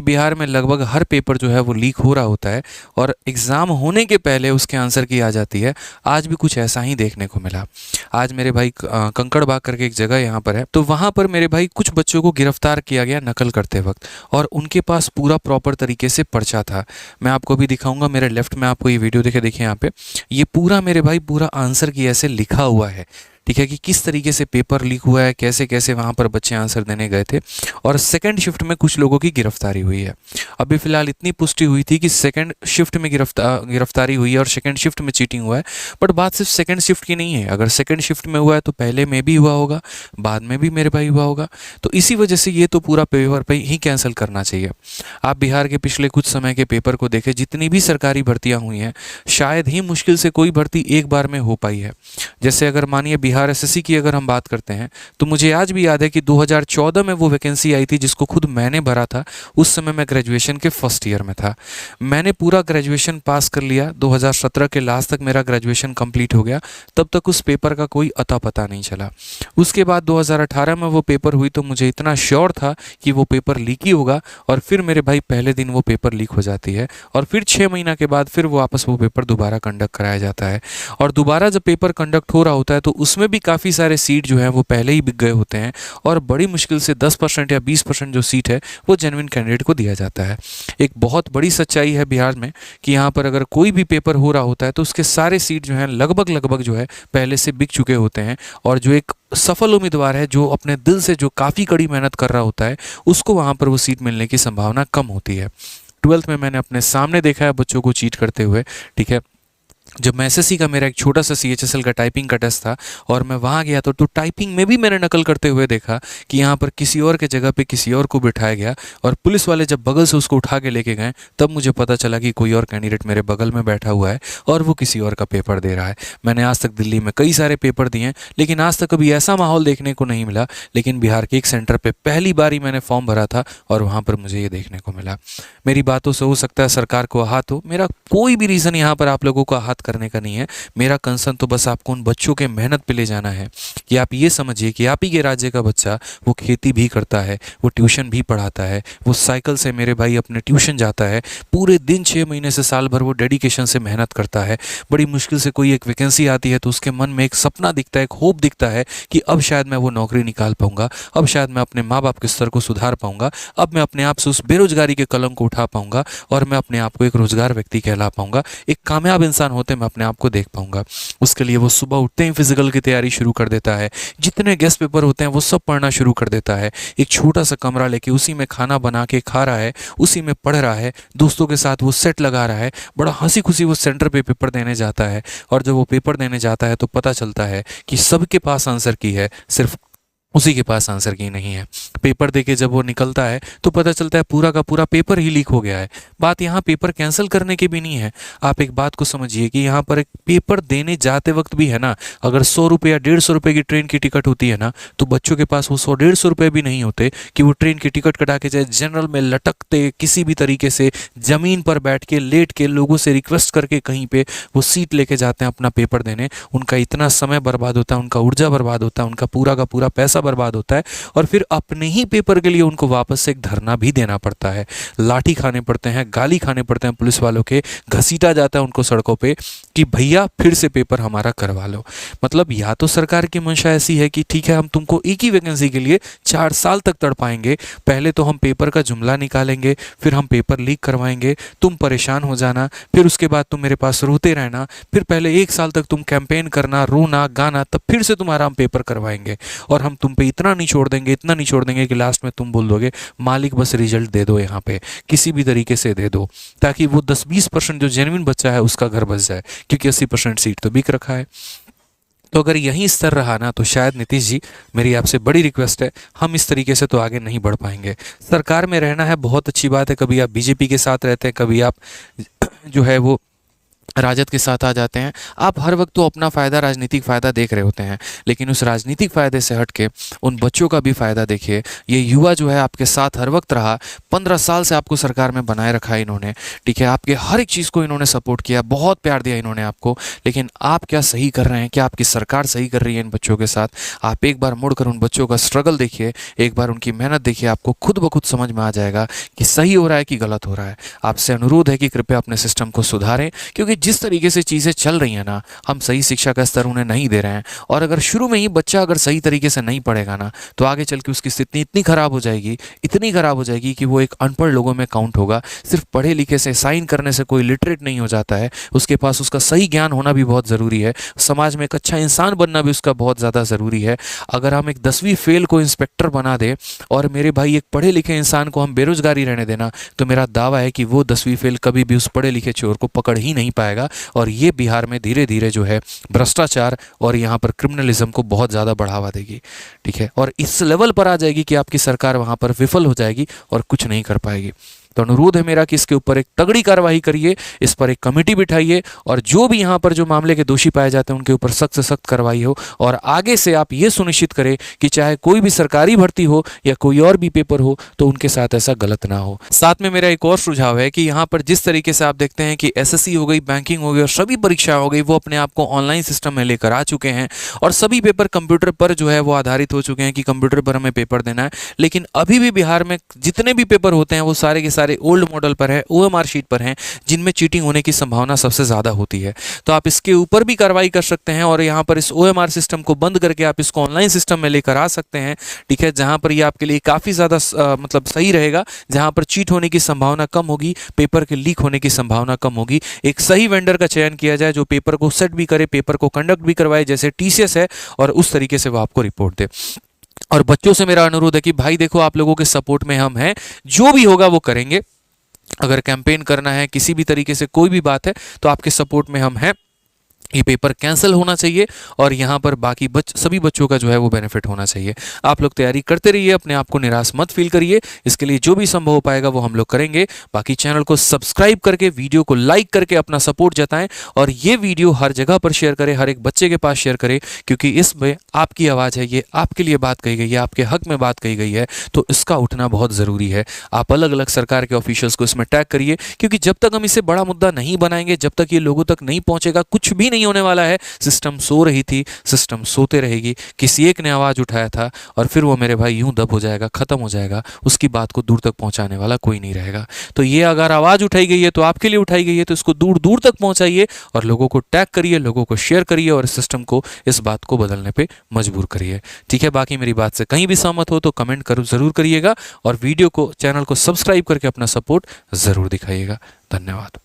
बिहार में लगभग हर पेपर जो है वो लीक हो रहा होता है और एग्ज़ाम होने के पहले उसके आंसर की आ जाती है। आज भी कुछ ऐसा ही देखने को मिला। आज मेरे भाई कंकड़बाग करके एक जगह यहाँ पर है, तो वहाँ पर मेरे भाई कुछ बच्चों को गिरफ्तार किया गया नकल करते वक्त, और उनके पास पूरा प्रॉपर तरीके से पर्चा था। मैं आपको भी दिखाऊंगा, मेरे लेफ्ट में आपको ये वीडियो देखिए यहाँ पे, ये पूरा मेरे भाई पूरा आंसर की ऐसे लिखा हुआ है, ठीक है, कि किस तरीके से पेपर लीक हुआ है, कैसे कैसे वहाँ पर बच्चे आंसर देने गए थे। और सेकंड शिफ्ट में कुछ लोगों की गिरफ्तारी हुई है। अभी फिलहाल इतनी पुष्टि हुई थी कि सेकंड शिफ्ट में गिरफ्तारी हुई है और सेकंड शिफ्ट में चीटिंग हुआ है। बट बात सिर्फ सेकंड शिफ्ट की नहीं है, अगर सेकंड शिफ्ट में हुआ है तो पहले में भी हुआ होगा, बाद में भी मेरे भाई हुआ होगा। तो इसी वजह से ये तो पूरा पेपर पे ही कैंसिल करना चाहिए। आप बिहार के पिछले कुछ समय के पेपर को देखें, जितनी भी सरकारी भर्तियाँ हुई हैं, शायद ही मुश्किल से कोई भर्ती एक बार में हो पाई है। जैसे अगर मानिए बिहार एसएससी की अगर हम बात करते हैं, तो मुझे आज भी याद है कि 2014 में वो वैकेंसी आई थी जिसको खुद मैंने भरा था। उस समय मैं ग्रेजुएशन के फर्स्ट ईयर में था। मैंने पूरा ग्रेजुएशन पास कर लिया, 2017 के लास्ट तक मेरा ग्रेजुएशन कंप्लीट हो गया। तब तक उस पेपर का कोई अता पता नहीं चला। उसके बाद 2018 में वो पेपर हुई तो मुझे इतना श्योर था कि वो पेपर लीक ही होगा, और फिर मेरे भाई पहले दिन वो पेपर लीक हो जाती है, और फिर 6 महीना के बाद फिर वापस वो पेपर दोबारा कंडक्ट कराया जाता है। और दोबारा जब पेपर कंडक्ट हो रहा होता है तो उसमें भी काफ़ी सारे सीट जो हैं वो पहले ही बिक गए होते हैं, और बड़ी मुश्किल से 10% या 20% जो सीट है वो जेन्युइन कैंडिडेट को दिया जाता है। एक बहुत बड़ी सच्चाई है बिहार में कि यहाँ पर अगर कोई भी पेपर हो रहा होता है तो उसके सारे सीट जो हैं लगभग जो है पहले से बिक चुके होते हैं, और जो एक सफल उम्मीदवार है, जो अपने दिल से जो काफ़ी कड़ी मेहनत कर रहा होता है, उसको वहाँ पर वो सीट मिलने की संभावना कम होती है। 12th में मैंने अपने सामने देखा है बच्चों को चीट करते हुए, ठीक है। जब मैं एसएससी का मेरा एक छोटा सा सीएचएसएल का टाइपिंग का टेस्ट था और मैं वहाँ गया तो टाइपिंग में भी मैंने नकल करते हुए देखा कि यहाँ पर किसी और के जगह पे किसी और को बिठाया गया, और पुलिस वाले जब बगल से उसको उठा के लेके गए तब मुझे पता चला कि कोई और कैंडिडेट मेरे बगल में बैठा हुआ है और वो किसी और का पेपर दे रहा है। मैंने आज तक दिल्ली में कई सारे पेपर दिए हैं, लेकिन आज तक कभी ऐसा माहौल देखने को नहीं मिला। लेकिन बिहार के एक सेंटर पर पहली बार ही मैंने फॉर्म भरा था और वहाँ पर मुझे ये देखने को मिला। मेरी बातों से हो सकता है सरकार को आहत हो, मेरा कोई भी रीज़न यहाँ पर आप लोगों को आहत करने का नहीं है। मेरा कंसर्न तो बस आपको उन बच्चों के मेहनत पे ले जाना है कि आप ये समझिए कि आप ही के राज्य का बच्चा वो खेती भी करता है, वो ट्यूशन भी पढ़ाता है, वो साइकिल से मेरे भाई अपने ट्यूशन जाता है, पूरे दिन 6 महीने से साल भर वो डेडिकेशन से मेहनत करता है। बड़ी मुश्किल से कोई एक वैकेंसी आती है तो उसके मन में एक सपना दिखता है, एक होप दिखता है कि अब शायद मैं वो नौकरी निकाल पाऊंगा, अब शायद मैं अपने माँ बाप के स्तर को सुधार पाऊंगा, अब मैं अपने आप से उस बेरोजगारी के कलंक को उठा पाऊंगा और मैं अपने आप को एक रोजगार व्यक्ति कहला पाऊंगा, एक कामयाब इंसान होते मैं अपने आप को देख पाऊंगा। उसके लिए वो सुबह उठते ही फिजिकल की तैयारी शुरू कर देता है, जितने गेस्ट पेपर होते हैं वो सब पढ़ना शुरू कर देता है। एक छोटा सा कमरा लेके उसी में खाना बना के खा रहा है, उसी में पढ़ रहा है, दोस्तों के साथ वो सेट लगा रहा है, बड़ा हंसी खुशी वो सेंटर पे पेपर देने जाता है। और जब वो पेपर देने जाता है तो पता चलता है कि सबके पास आंसर की है, सिर्फ उसी के पास आंसर की नहीं है। पेपर देके जब वो निकलता है तो पता चलता है पूरा का पूरा पेपर ही लीक हो गया है। बात यहाँ पेपर कैंसिल करने की भी नहीं है। आप एक बात को समझिए कि यहाँ पर एक पेपर देने जाते वक्त भी है ना, अगर 100 रुपये या 150 रुपये की ट्रेन की टिकट होती है ना, तो बच्चों के पास वो 100-150 रुपये भी नहीं होते कि वो ट्रेन की टिकट कटा के चाहे जनरल में लटकते किसी भी तरीके से ज़मीन पर बैठ के लेट के लोगों से रिक्वेस्ट करके कहीं पर वो सीट लेके जाते हैं अपना पेपर देने। उनका इतना समय बर्बाद होता है, उनका ऊर्जा बर्बाद होता है, उनका पूरा का पूरा पैसा बर्बाद होता है, और फिर अपने ही पेपर के लिए उनको वापस से एक धरना भी देना पड़ता है, लाठी खाने पड़ते हैं, गाली खाने पड़ते हैं पुलिस वालों के, घसीटा जाता है उनको सड़कों पे कि भैया फिर से पेपर हमारा करवा लो। मतलब या तो सरकार की मंशा ऐसी है कि ठीक है हम तुमको एक ही वैकेंसी के लिए 4 साल तक तड़पाएंगे, पहले तो हम पेपर का जुमला निकालेंगे, फिर हम पेपर लीक करवाएंगे, तुम परेशान हो जाना, फिर उसके बाद तुम मेरे पास रोते रहना, फिर पहले 1 साल तक तुम कैंपेन करना, रोना गाना, तब फिर से तुम्हारा हम पेपर करवाएंगे, और हम तुम पे इतना निचोड़ देंगे, इतना निचोड़ देंगे कि लास्ट में तुम बोल दोगे मालिक बस रिजल्ट दे दो, यहाँ पे किसी भी तरीके से दे दो, ताकि वो 10-20% जो जेन्युइन बच्चा है उसका घर बच जाए, क्योंकि 80% सीट तो बिक रखा है। तो अगर यही स्तर रहा ना तो शायद नीतीश जी, मेरी आपसे बड़ी रिक्वेस्ट है, हम इस तरीके से तो आगे नहीं बढ़ पाएंगे। सरकार में रहना है बहुत अच्छी बात है, कभी आप बीजेपी के साथ रहते हैं, कभी आप जो है वो राजद के साथ आ जाते हैं। आप हर वक्त तो अपना फ़ायदा, राजनीतिक फ़ायदा देख रहे होते हैं, लेकिन उस राजनीतिक फ़ायदे से हट के उन बच्चों का भी फ़ायदा देखिए। ये युवा जो है आपके साथ हर वक्त रहा, 15 साल से आपको सरकार में बनाए रखा है इन्होंने, ठीक है, आपके हर एक चीज़ को इन्होंने सपोर्ट किया, बहुत प्यार दिया इन्होंने आपको, लेकिन आप क्या सही कर रहे हैं? क्या आपकी सरकार सही कर रही है इन बच्चों के साथ? आप एक बार मुड़कर उन बच्चों का स्ट्रगल देखिए, एक बार उनकी मेहनत देखिए, आपको खुद ब खुद समझ में आ जाएगा कि सही हो रहा है कि गलत हो रहा है। आपसे अनुरोध है कि कृपया अपने सिस्टम को सुधारें, क्योंकि जिस तरीके से चीज़ें चल रही हैं ना, हम सही शिक्षा का स्तर उन्हें नहीं दे रहे हैं। और अगर शुरू में ही बच्चा अगर सही तरीके से नहीं पढ़ेगा ना, तो आगे चल के उसकी स्थिति इतनी ख़राब हो जाएगी, इतनी ख़राब हो जाएगी कि वो एक अनपढ़ लोगों में काउंट होगा। सिर्फ पढ़े लिखे से, साइन करने से कोई लिटरेट नहीं हो जाता है। उसके पास उसका सही ज्ञान होना भी बहुत ज़रूरी है। समाज में एक अच्छा इंसान बनना भी उसका बहुत ज़्यादा ज़रूरी है। अगर हम एक 10वीं फेल को इंस्पेक्टर बना दे और मेरे भाई एक पढ़े लिखे इंसान को हम बेरोजगारी रहने देना, तो मेरा दावा है कि वो 10वीं फेल कभी भी उस पढ़े लिखे चोर को पकड़ ही नहीं पाएगा। और ये बिहार में धीरे धीरे जो है भ्रष्टाचार और यहाँ पर क्रिमिनलिज्म को बहुत ज़्यादा बढ़ावा देगी, ठीक है, और इस लेवल पर आ जाएगी कि आपकी सरकार वहाँ पर विफल हो जाएगी और कुछ नहीं कर पाएगी। तो अनुरोध है मेरा कि इसके ऊपर एक तगड़ी कार्रवाई करिए, इस पर एक कमेटी बिठाइए और जो भी यहाँ पर जो मामले के दोषी पाए जाते हैं उनके ऊपर सख्त से सख्त कार्रवाई हो। और आगे से आप ये सुनिश्चित करें कि चाहे कोई भी सरकारी भर्ती हो या कोई और भी पेपर हो, तो उनके साथ ऐसा गलत ना हो। साथ में मेरा एक और सुझाव है कि यहाँ पर जिस तरीके से आप देखते हैं कि एसएससी हो गई, बैंकिंग हो गई और सभी परीक्षा हो गई, वो अपने आप को ऑनलाइन सिस्टम में लेकर आ चुके हैं और सभी पेपर कंप्यूटर पर जो है वो आधारित हो चुके हैं कि कंप्यूटर पर हमें पेपर देना है। लेकिन अभी भी बिहार में जितने भी पेपर होते हैं वो सारे के सारे ओल्ड मॉडल पर है, ओएमआर शीट पर हैं, जिनमें चीटिंग होने की संभावना सबसे ज़्यादा होती है। तो आप इसके ऊपर भी कार्रवाई कर सकते हैं और यहाँ पर इस ओएमआर सिस्टम को बंद करके आप इसको ऑनलाइन सिस्टम में लेकर आ सकते हैं, ठीक है, जहाँ पर ये आपके लिए काफ़ी ज़्यादा मतलब सही रहेगा, जहाँ पर चीट होने की संभावना कम होगी, पेपर के लीक होने की संभावना कम होगी। एक सही वेंडर का चयन किया जाए जो पेपर को सेट भी करे, पेपर को कंडक्ट भी करवाए, जैसे टीसीएस है, और उस तरीके से वो आपको रिपोर्ट दे। और बच्चों से मेरा अनुरोध है कि भाई देखो, आप लोगों के सपोर्ट में हम हैं, जो भी होगा वो करेंगे। अगर कैंपेन करना है, किसी भी तरीके से कोई भी बात है, तो आपके सपोर्ट में हम हैं। ये पेपर कैंसिल होना चाहिए और यहाँ पर बाकी सभी बच्चों का जो है वो बेनिफिट होना चाहिए। आप लोग तैयारी करते रहिए, अपने आप को निराश मत फील करिए। इसके लिए जो भी संभव हो पाएगा वो हम लोग करेंगे। बाकी चैनल को सब्सक्राइब करके, वीडियो को लाइक करके अपना सपोर्ट जताएं और ये वीडियो हर जगह पर शेयर करें, हर एक बच्चे के पास शेयर करें, क्योंकि इसमें आपकी आवाज़ है, ये आपके लिए बात कही गई है, आपके हक में बात कही गई है, तो इसका उठना बहुत ज़रूरी है। आप अलग अलग सरकार के ऑफिशियल्स को इसमें टैग करिए, क्योंकि जब तक हम इसे बड़ा मुद्दा नहीं बनाएंगे, जब तक ये लोगों तक नहीं पहुँचेगा, कुछ भी नहीं होने वाला है। सिस्टम सो रही थी, सिस्टम सोते रहेगी। किसी एक ने आवाज़ उठाया था और फिर वो मेरे भाई यूं दब हो जाएगा, ख़त्म हो जाएगा, उसकी बात को दूर तक पहुंचाने वाला कोई नहीं रहेगा। तो ये अगर आवाज़ उठाई गई है तो आपके लिए उठाई गई है, तो इसको दूर दूर तक पहुंचाइए और लोगों को टैग करिए, लोगों को शेयर करिए और सिस्टम को, इस बात को बदलने पर मजबूर करिए, ठीक है। बाकी मेरी बात से कहीं भी सहमत हो तो कमेंट ज़रूर करिएगा और वीडियो को, चैनल को सब्सक्राइब करके अपना सपोर्ट ज़रूर दिखाइएगा। धन्यवाद।